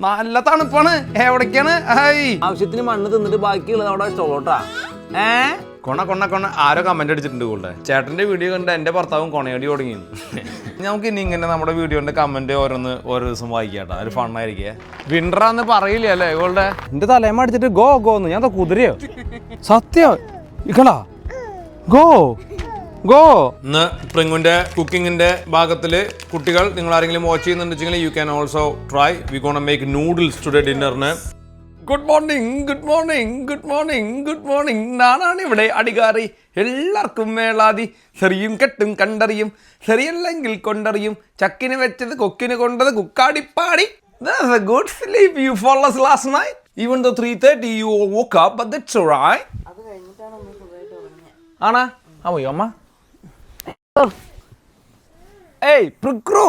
നല്ല തണുപ്പാണ്. എവിടേക്കാണ്? ആവശ്യത്തിന് മണ്ണ് തിന്നിട്ട് ബാക്കിയുള്ളത് അവിടെ വെച്ചോളൂട്ടാ. കൊണ ആരോ കമന്റ് അടിച്ചിട്ടുണ്ട് കൂടെ. ചേട്ടന്റെ വീഡിയോ കണ്ട് എന്റെ ഭർത്താവും കൊണയടി തുടങ്ങി. നമുക്ക് ഇനി ഇങ്ങനെ നമ്മുടെ വീഡിയോന്റെ കമന്റ് ഓരോ ദിവസം വായിക്കാട്ടോ. ഒരു ഫണ്ണായിരിക്കേ. വിൻഡറാന്ന് പറയില്ലേ അല്ലേ ഇവളുടെ? എന്റെ തലേമ അടിച്ചിട്ട് ഗോ ഗോന്ന്. ഞാൻ കുതിരയോ? സത്യം ഇക്കളാ ഗോ ഗോ. ഇന്ന് പ്രിങ്ങുവിന്റെ കുക്കിങ്ങിന്റെ ഭാഗത്തില് കുട്ടികൾ നിങ്ങൾ ആരെങ്കിലും വാച്ച് ചെയ്യുന്നുണ്ടെങ്കിൽ you can also try. We gonna make noodles today ഡിന്നറിന്. Good morning good morning good morning good morning. നാളാണ് ഇവിടെ അടികാറി. എല്ലാവർക്കും മേളാതി. ചെറിയും കെട്ടും കണ്ടറിയും, ശരിയല്ലെങ്കിൽ കൊണ്ടറിയും. ചക്കിന് വെച്ചത് കൊക്കിന് കൊണ്ടത് കുക്കാടിപ്പാടി. That's a good sleep you fall us last night. Even though 3:30 you woke up, but that's alright. അത് കഴിഞ്ഞിട്ടാണ് ഒന്ന് സുഖമായിട്ട് ഉറങ്ങിയത്. ആണാ? പോയി അമ്മ. Hey, Prukru,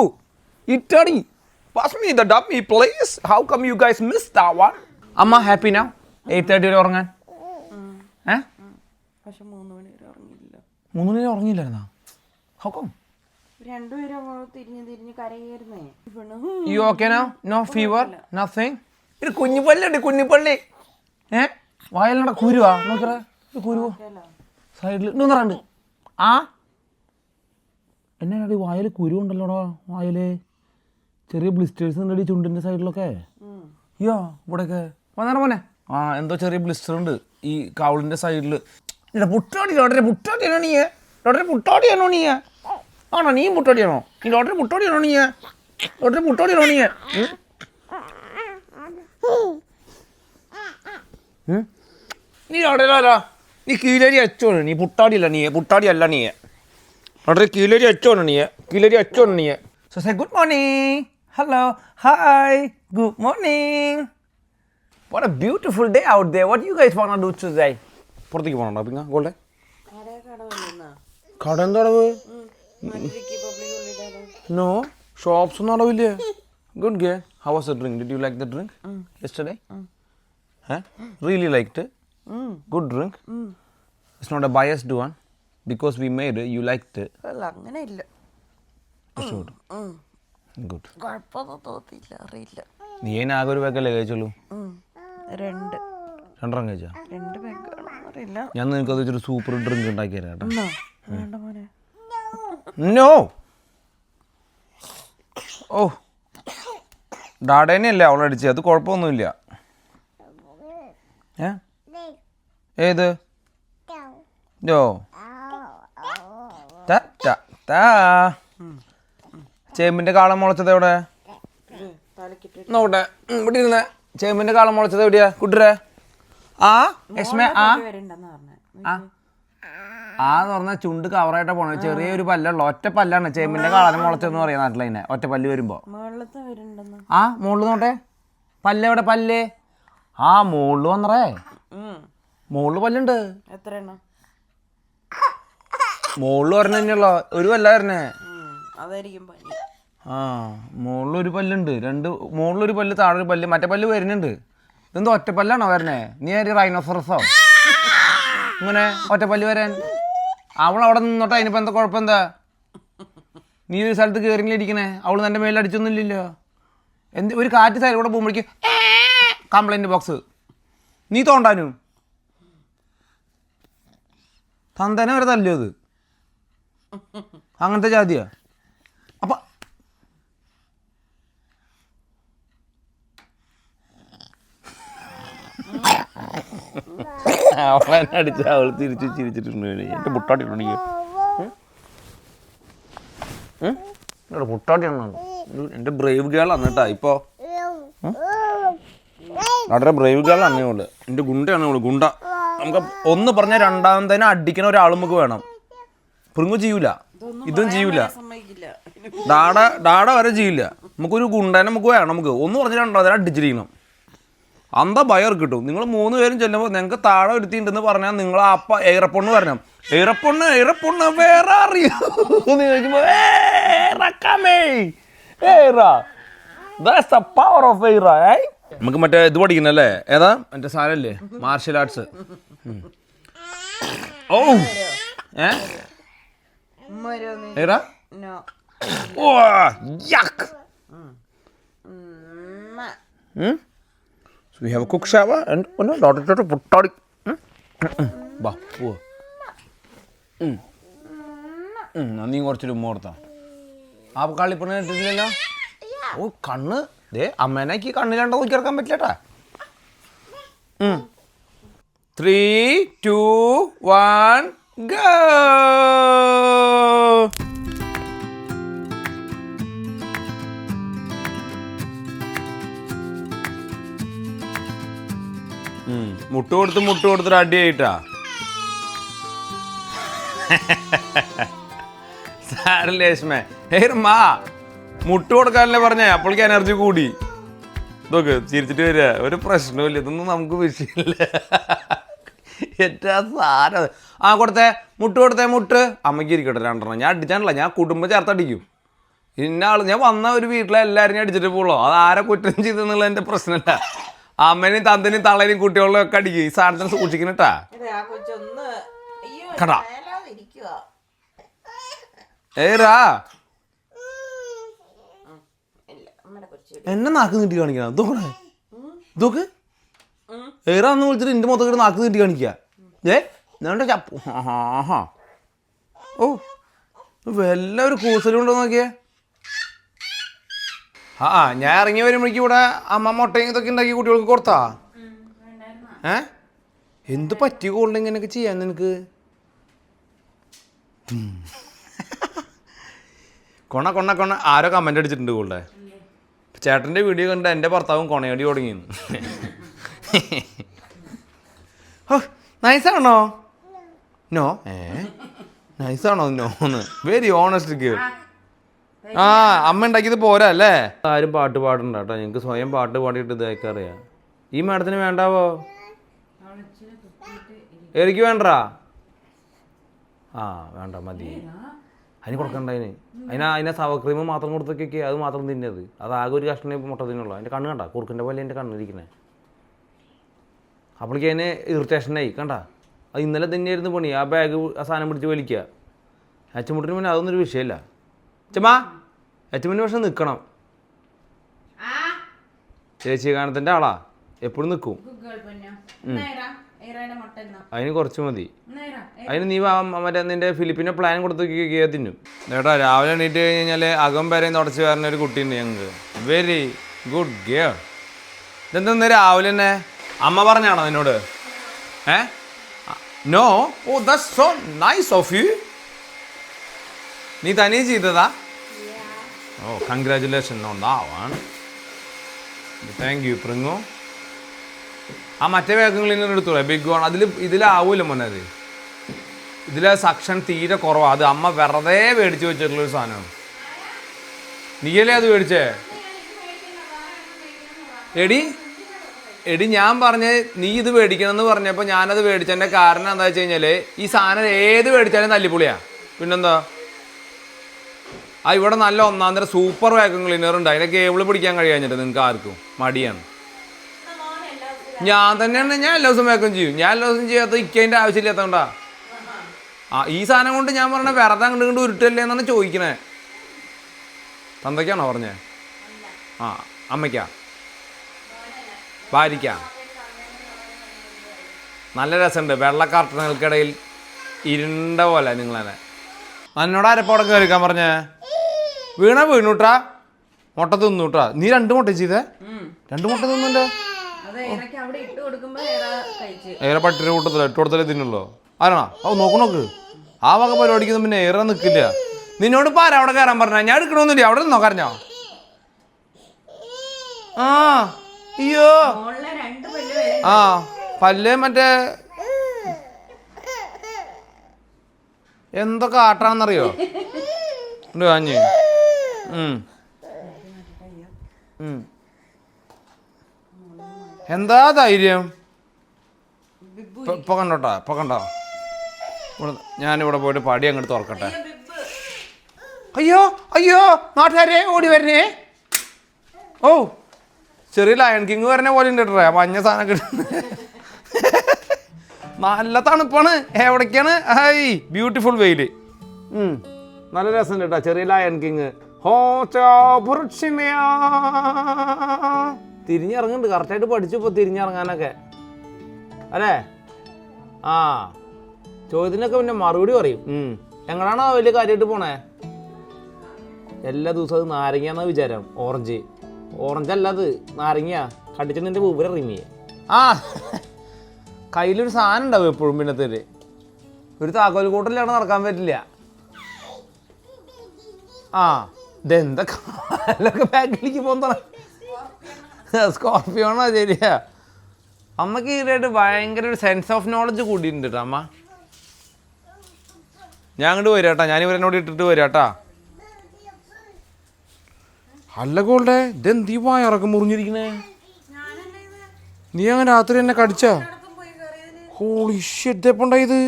Itadi, pass me the dummy, please. How come you guys missed that one? Amma, happy now? 8:30 വരെ ഉറങ്ങാൻ? പക്ഷെ 3 മണി വരെ ഉറങ്ങിയില്ല. 3 മണി വരെ ഉറങ്ങിയില്ലായിരുന്നോ? How come? രണ്ടുപേരും തിരിഞ്ഞ് കരയായിരുന്നേ. You okay now? No fever? Nothing? ഇത് കുഞ്ഞിപ്പള്ളിയുണ്ട്, കുഞ്ഞിപ്പള്ളി. വായലിനട കുരുവാ നോക്കറ. കുരുവോ സൈഡിൽ നിന്നറുണ്ട്. ആ എന്നാടി വായിൽ കുരു ഉണ്ടല്ലോടാ. വായില് ചെറിയ ബ്ലിസ്റ്റേഴ്സ് ഉണ്ടടി ചുണ്ടിന്റെ സൈഡിലൊക്കെ. യോ ഇവിടെയൊക്കെ വന്നേരം മോനെ. എന്തോ ചെറിയ ബ്ലിസ്റ്റർ ഉണ്ട് ഈ കൗളിന്റെ സൈഡില്. പുട്ടാടി ലോട്ടറി പുട്ടാടിയാണോ നീ? ലോട്ടറി പുട്ടാടിയാണോ നീ? ആണോ നീ പുട്ടാടിയാണോ? നീ ലോട്ടറി പുട്ടാടിയാണോ നീ? ലോട്ടറി പുട്ടാടിയാണോ നീ? നീ ലോട്ടറിയിലാ? നീ കീലേരി അച്ചോണ്. നീ പുട്ടാടിയല്ല നീ. പുട്ടാടിയല്ല നീ. ലോട്ടറി കീലേരി അച്ചോണ് നീ. കീലേരി അച്ചോണ് നീ. So say good morning. Hello. Hi. Good morning. What a beautiful day out there. What do you guys want to do today? പുറത്തേക്ക് പോകണോ പിങ്ങ ഗോൾഡെ? കട എന്താ അടവ്? No. ഷോപ്സ് ഒന്നും അടവില്ലേ? Good girl. How was the drink? Did you like the drink yesterday? Really liked it? Good drink? It's not a biased one. Because we made it, you liked it. അല്ല അങ്ങനെ ഇല്ല. Good. കുഴപ്പമൊന്നും തോന്നിയില്ല. അറിയില്ല. നീ ആകെ ഒരു പേക്കല്ലേ കഴിച്ചുള്ളൂ? 2 രണ്ടെണ്ണം കഴിച്ചാ? 2 പേക്കാണോ അറിയില്ല. ഞാൻ നിനക്കത് വെച്ചൊരു സൂപ്പർ ഡ്രിങ്ക് ഉണ്ടാക്കി തരാം കേട്ടോ. വേണ്ട മോനെ. നോ. ഓ ഡാഡേനെയല്ലേ അവളടിച്ചത്. അത് കുഴപ്പമൊന്നുമില്ല. ഏത് ജോ ചേമ്പിന്റെ കാളം മുളച്ചത് എവിടെ നോട്ടെ? ഇവിടെ ഇരുന്ന ചേമ്പിന്റെ കാളം മുളച്ചത് എവിടെയാ കുട്ടിരെ? ആന്ന് പറഞ്ഞാൽ ചുണ്ട് കവറായിട്ടാ പോണത്. ചെറിയൊരു പല്ലുള്ള ഒറ്റ പല്ലാണ് ചേമ്പിന്റെ കാളം മുളച്ചതെന്ന് പറയാം നാട്ടിലെ. അതിനെ ഒറ്റ പല്ല് വരുമ്പോ മുകളിൽ നോട്ടെ പല്ലെവിടെ പല്ല്? മുകളിൽ വന്നറേ. മുകളിൽ പല്ലുണ്ട്. എത്ര എണ്ണം? മുകളിൽ പറഞ്ഞ തന്നെയുള്ള ഒരു പല്ല വരണേ. അതായിരിക്കും മുകളിൽ ഒരു പല്ലുണ്ട്. മുകളിലൊരു പല്ല് താഴെ ഒരു പല്ല്. മറ്റേ പല്ല് വരുന്നുണ്ട്. ഇതെന്തോ ഒറ്റപ്പല്ലാണോ വരണേ? നീ ആര് റൈനോസറസോ ഇങ്ങനെ ഒറ്റപ്പല്ല് വരാൻ? അവളവിടെ നിന്നോട്ടെ. അതിനിപ്പോൾ എന്താ കുഴപ്പം? എന്താ നീ ഒരു സ്ഥലത്ത് കയറിയിലിരിക്കണേ? അവള് നിന്റെ മേലിൽ അടിച്ചൊന്നുമില്ലല്ലോ. ഒരു കാറ്റ് സൈഡിൽ കൂടെ പോകുമ്പോഴേക്കും കംപ്ലൈൻറ്റ് ബോക്സ്. നീ തോണ്ടാനും തന്തനെ വരെ തല്ലോ. അത് അങ്ങനത്തെ ജാതിയാ. അപ്പം അവളെന്നെ അടിച്ച അവൾ തിരിച്ച് ചിരിച്ചിട്ടുണ്ട്. എൻ്റെ പുട്ടാട്ടിട്ടുണ്ടെങ്കിൽ പുട്ടാട്ടിയാണ്. എൻ്റെ ബ്രേവ് ഗേളാണ് കേട്ടാ. ഇപ്പോൾ വളരെ ബ്രേവ് ഗേളാണ് അവള്. എൻ്റെ ഗുണ്ടയാണ് അവള്. ഗുണ്ട. നമുക്ക് ഒന്ന് പറഞ്ഞാൽ രണ്ടാമത്തേനെ അടിക്കണ ഒരാൾ നമുക്ക് വേണം. പ്രിങ്ങു ചെയ്യൂല, ഇതും ചെയ്യൂല, ഡാഡ വരെ ചെയ്യില്ല. നമുക്കൊരു ഗുണ്ടനെ നമുക്ക് വേണം. നമുക്ക് ഒന്ന് പറഞ്ഞാൽ രണ്ടാമത്തേനെ അടിച്ചിരിക്കണം. അന്താ ഭയർ കിട്ടും. നിങ്ങൾ 3 പേരും ചെല്ലുമ്പോൾ നിങ്ങൾക്ക് താഴെ ഒരുത്തിണ്ടെന്ന് പറഞ്ഞാൽ നിങ്ങൾ അപ്പ എയറപ്പൊണ്ണ് വരണം. എയറപ്പൊണ്ണ് വേറെ അറിയോ ചോദിക്കുമ്പോ നമുക്ക് മറ്റേ ഇത് പഠിക്കുന്നല്ലേ? ഏതാ മറ്റേ സാധനല്ലേ? Martial arts. ഓ ഏതാ? So we have a cook shower and daughter പുട്ടാടി വാ പോവാ നീ കുറച്ചൊരു ഉമ്മ കൊടുത്താ ആ കളിപ്പണ ഇട്ടിട്ടില്ലല്ലോ ഓ കണ്ണ് ദേ അമ്മേനേക്ക് കണ്ണിലാണ്ടോ നോക്കി ഇറക്കാൻ പറ്റില്ലട്ടാ 3, 2, 1 go. മുട്ട് കൊടുത്തിട്ട് അടി ആയിട്ടാ സാരലേഷ്മേ മാ മുട്ട് കൊടുക്കാനല്ലേ പറഞ്ഞേ അപ്പോഴേക്ക് എനർജി കൂടി ഇതൊക്കെ ചിരിച്ചിട്ട് വരിക ഒരു പ്രശ്നമില്ല ഇതൊന്നും നമുക്ക് വിഷയമില്ല ഏറ്റവും സാരം ആ കൊടുത്തേ മുട്ട് അമ്മയ്ക്ക് ഇരിക്കട്ടെ രണ്ടെണ്ണം ഞാൻ അടിച്ചാണല്ല ഞാൻ കുടുംബം ചേർത്തടിക്കും ഇന്നാൾ ഞാൻ വന്ന ഒരു വീട്ടിലെ എല്ലാവരും ഞാൻ അടിച്ചിട്ട് പോകുള്ളൂ അത് ആരെ കുറ്റം ചെയ്തെന്നുള്ള എൻ്റെ പ്രശ്നമില്ല അമ്മേനെയും തന്തനെയും തള്ളേനെയും കുട്ടികളെയും ഒക്കെ അടിക്കും ഈ സാധനത്തിന് സൂക്ഷിക്കണട്ടാ കണ്ടാ ഏറാ എന്നെ നാക്ക് നീട്ടി കാണിക്കണം ഇതൊക്കെ ഏറാന്ന് വിളിച്ചിട്ട് എൻ്റെ മൊത്തം നാക്ക് നീട്ടി കാണിക്കുക ഞാൻ്റെ ചപ്പു ആഹാ ഓ വല്ല ഒരു കൂസലുണ്ടോ നോക്കിയേ ഞാൻ ഇറങ്ങി വരുമ്പോഴേക്കും ഇവിടെ അമ്മ മുട്ടയും ഇതൊക്കെ ഉണ്ടാക്കി കുട്ടികൾക്ക് കൊടുത്താ എന്ത് പറ്റി കൊള്ളും ഇങ്ങനെയൊക്കെ ചെയ്യാൻ നിനക്ക് കൊണ ആരോ കമൻ്റ് അടിച്ചിട്ടുണ്ട് കൊള്ളേ ചേട്ടൻ്റെ വീഡിയോ കണ്ട് എൻ്റെ ഭർത്താവും കൊണയടി തുടങ്ങിയെന്ന് നൈസാണോ നോ നൈസാണോ നോന്ന് വെരി ഓണസ്റ്റ് ഗേൾ അമ്മ ഉണ്ടാക്കിയത് പോരാ അല്ലേ ആരും പാട്ട് പാടണ്ട കേട്ടോ ഞങ്ങൾക്ക് സ്വയം പാട്ട് പാടിയിട്ട് ഇതൊക്കെ അറിയാം ഈ മാഡത്തിന് വേണ്ടാവോ എനിക്ക് വേണ്ടാ വേണ്ട മതി അതിന് കൊടുക്കണ്ട അതിനെ സവക്രീം മാത്രം കൊടുത്തൊക്കെ അത് മാത്രം തിന്നത് അത് ആകെ ഒരു കഷ്ണം മുട്ട തിന്നുള്ളൂ അതിൻ്റെ കണ്ണ് കണ്ട കുറുക്കിൻ്റെ പോലെ എൻ്റെ കണ്ണിരിക്കണേ അപ്പോഴേക്ക് അതിന് ഇറിറ്റേഷനായി കണ്ട അത് ഇന്നലെ തന്നെയായിരുന്നു പണി ആ ബാഗ് ആ സാധനം പിടിച്ച് വലിക്കുക അച്ചുമുട്ടിന് പിന്നെ അതൊന്നും ഒരു വിഷയമില്ല ചമ്മാ അച്ചുമുട്ടിന് പക്ഷെ നിൽക്കണം ചേച്ചി ഗാനത്തിൻ്റെ ആളാ എപ്പോഴും നിൽക്കും അതിന് കുറച്ച് മതി അതിന് നീ മറ്റേ നിൻ്റെ ഫിലിപ്പിനെ പ്ലാൻ കൊടുത്ത് തിന്നും ചേട്ടാ രാവിലെ എണീറ്റ് കഴിഞ്ഞാൽ അകം വരെ തുടച്ച് വരുന്ന ഒരു കുട്ടിയുണ്ട് ഞങ്ങൾക്ക് വെരി ഗുഡ് ഗിയർ ഇതെന്താ രാവിലെ തന്നെ അമ്മ പറഞ്ഞാണോ നിന്നോട് no oh that's so nice of you നീ തനിയെ ചെയ്തതാ oh congratulation on that one thank you പ്രിങ്ങു ആ മറ്റേ വാക്യൂം ക്ലീനർ എടുത്തോളൂ ബിഗ് വൺ ഇതിലാവൂല മോനെ അത് ഇതിലെ സക്ഷൻ തീരെ കുറവാണ് അത് അമ്മ വെറുതെ മേടിച്ച് വെച്ചിട്ടുള്ളൊരു സാധനമാണ് നീയല്ലേ അത് മേടിച്ചേ എടി ഞാൻ പറഞ്ഞ് നീ ഇത് മേടിക്കണം എന്ന് പറഞ്ഞപ്പോൾ ഞാനത് മേടിച്ചതിൻ്റെ കാരണം എന്താ വെച്ച് കഴിഞ്ഞാൽ ഈ സാധനം ഏത് മേടിച്ചാലും തല്ലിപ്പൊളിയാ പിന്നെന്താ ഇവിടെ നല്ല ഒന്നാന്തരം സൂപ്പർ വാക്യൂം ക്ലീനർ ഉണ്ട് അതിൻ്റെ കേബിൾ പിടിക്കാൻ കഴിയാഞ്ഞിട്ട് നിങ്ങൾക്ക് ആർക്കും മടിയാണ് ഞാൻ തന്നെയാണ് ഞാൻ എല്ലാ ദിവസവും വാക്യൂം ചെയ്യും ഞാൻ എല്ലാ ദിവസം ചെയ്യാത്ത ഇക്കേൻ്റെ ആവശ്യമില്ലാത്തതുകൊണ്ടാ ഈ സാധനം കൊണ്ട് ഞാൻ പറഞ്ഞ വെറുതെ അങ്ങോട്ട് ഉരുട്ടല്ലേ എന്നാണ് ചോദിക്കണേ തന്തയ്ക്കാണോ പറഞ്ഞേ അമ്മയ്ക്കാ ഭാര്യയ്ക്കാ നല്ല രസമുണ്ട് വെള്ള കർട്ടനുകൾക്കിടയിൽ ഇരുണ്ട പോലെ നിങ്ങളെ എന്നോട് ആരപ്പോടെ കയറിക്കാൻ പറഞ്ഞേ വീണൂട്ടാ മുട്ട തിന്നൂട്ടാ നീ 2 മുട്ട ചെയ്തേ 2 മുട്ട തിന്നല്ലോ ഏറെ പട്ടിര കൂട്ടത്തില്ല 8 കൊടുത്തല്ലേ തിന്നുള്ളൂ ആരാണോ നോക്ക് ആ വക പരിപാടിക്കൊന്നും പിന്നെ ഏറെ നിൽക്കില്ല നിന്നോട് ഇപ്പം ആരാ അവിടെ കയറാൻ പറഞ്ഞ ഞാൻ എടുക്കണമെന്നില്ല അവിടെ നിന്നോ കരഞ്ഞോ അയ്യോ പല്ല് മറ്റേ എന്തൊക്കെ ആട്ടാണെന്നറിയോ ഉണ്ട് കാഞ്ഞ് എന്താ ധൈര്യം ഇപ്പൊ കണ്ടോ ഞാനിവിടെ പോയിട്ട് പടി അങ്ങോട്ട് തുറക്കട്ടെ അയ്യോ നാട്ടുകാരെ ഓടി വരണേ ഓ ചെറിയ ലയൺ കിങ് വരണ പോലെ ഉണ്ട് കേട്ടോ മഞ്ഞ സാധനം കിട്ടുന്നത് നല്ല തണുപ്പാണ് എവിടേക്കാണ് ഹൈ ബ്യൂട്ടിഫുൾ വെയില് നല്ല രസം കേട്ടോ ചെറിയ ലയൺ കിങ് തിരിഞ്ഞിറങ്ങുന്നുണ്ട്, കറക്റ്റായിട്ട് പഠിച്ചു ഇപ്പോൾ തിരിഞ്ഞിറങ്ങാനൊക്കെ അല്ലേ? ആ ചോദ്യത്തിനൊക്കെ പിന്നെ മറുപടി പറയും. എങ്ങനെയാണോ വലിയ കാര്യമായിട്ട് പോണേ? എല്ലാ ദിവസവും അത് നാരങ്ങാന്നാ വിചാരം. ഓറഞ്ച് അല്ല, അത് നാരങ്ങ കടിച്ചിട്ട് എൻ്റെ പൂപ്പര ഇറങ്ങി. ആ കയ്യിലൊരു സാധനം ഉണ്ടാവും എപ്പോഴും. പിന്നത്തേല് ഒരു താക്കോൽ കൂട്ടലാണ്, നടക്കാൻ പറ്റില്ല. ആ ഇതെന്താ കാലൊക്കെ ബാക്കിലേക്ക് പോകുന്ന സ്കോർപ്പിയോണോ? ശരിയാ. അമ്മക്ക് ഈടായിട്ട് ഭയങ്കര ഒരു സെൻസ് ഓഫ് നോളജ് കൂടിയിട്ടുണ്ട് കേട്ടോ അമ്മ. ഞാൻ അങ്ങോട്ട് വരാട്ടാ, ഞാൻ ഇവരെന്നോട് ഇട്ടിട്ട് വരാട്ടാ. അല്ല ഗോൾഡേ, ഇതെന്തീ വയറൊക്കെ മുറിഞ്ഞിരിക്കണേ? നീ അങ്ങനെ രാത്രി എന്നെ കടിച്ചാ? ഹോളി ഷിറ്റ്, എപ്പോൾ ഉണ്ടായത്?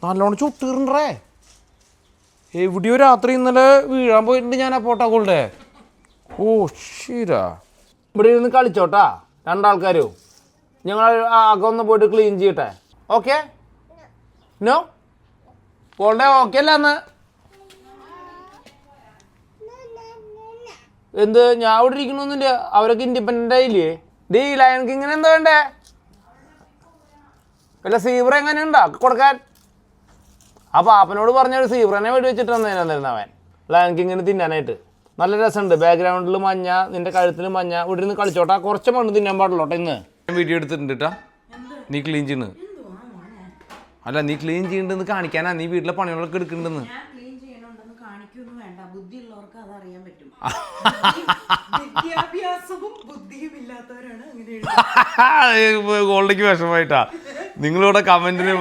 നല്ലോണം ചുട്ടീറേ. എവിടെയോ രാത്രി ഇന്നലെ വീഴാൻ പോയിട്ടുണ്ട് ഞാൻ ആ പോട്ടാ ഗോൾഡേ. ഓ ശരിയാ. ഇവിടെ ഇരുന്ന് കളിച്ചോട്ടാ രണ്ടാൾക്കാരും. ഞങ്ങൾ അകൊന്ന് പോയിട്ട് ക്ലീൻ ചെയ്യട്ടെ. ഓക്കെ? നോ ഗോൾഡേ, ഓക്കെ അല്ല അന്ന്? എന്ത് ഞാൻ ഇവിടെ ഇരിക്കണമെന്നില്ല, അവരൊക്കെ ഇൻഡിപെൻഡൻ്റ് ആയില്ലേ? ഡീ ലയൺ കിങ്ങിന് എന്താ വേണ്ടേ? വല്ല സീബ്ര എങ്ങനെയുണ്ടാ കൊടുക്കാൻ? ആ പാപ്പനോട് പറഞ്ഞൊരു സീബ്രനെ വേണ്ടി വെച്ചിട്ട് വന്നേനായിരുന്നു അവൻ ലയൺ കിങ്ങിന് തിന്നാനായിട്ട്. നല്ല രസമുണ്ട്. ബാക്ക്ഗ്രൗണ്ടിൽ മഞ്ഞ, നിന്റെ കഴുത്തിൽ മഞ്ഞ. ഇവിടെ നിന്ന് കളിച്ചോട്ടാ, കുറച്ച് മണ്ണ് തിന്നാൻ പാടുള്ളൂട്ടെ. ഇന്ന് വീഡിയോ എടുത്തിട്ടുണ്ട് കേട്ടാ. നീ ക്ലീൻ ചെയ്യുന്നു അല്ല, നീ ക്ലീൻ ചെയ്യണ്ടെന്ന് കാണിക്കാനാ. നീ വീട്ടിലെ പണികളൊക്കെ എടുക്കണ്ടെന്ന്. ഗോൾഡേക്ക് വിഷമമായിട്ടാ നിങ്ങളിവിടെ കമന്റിന്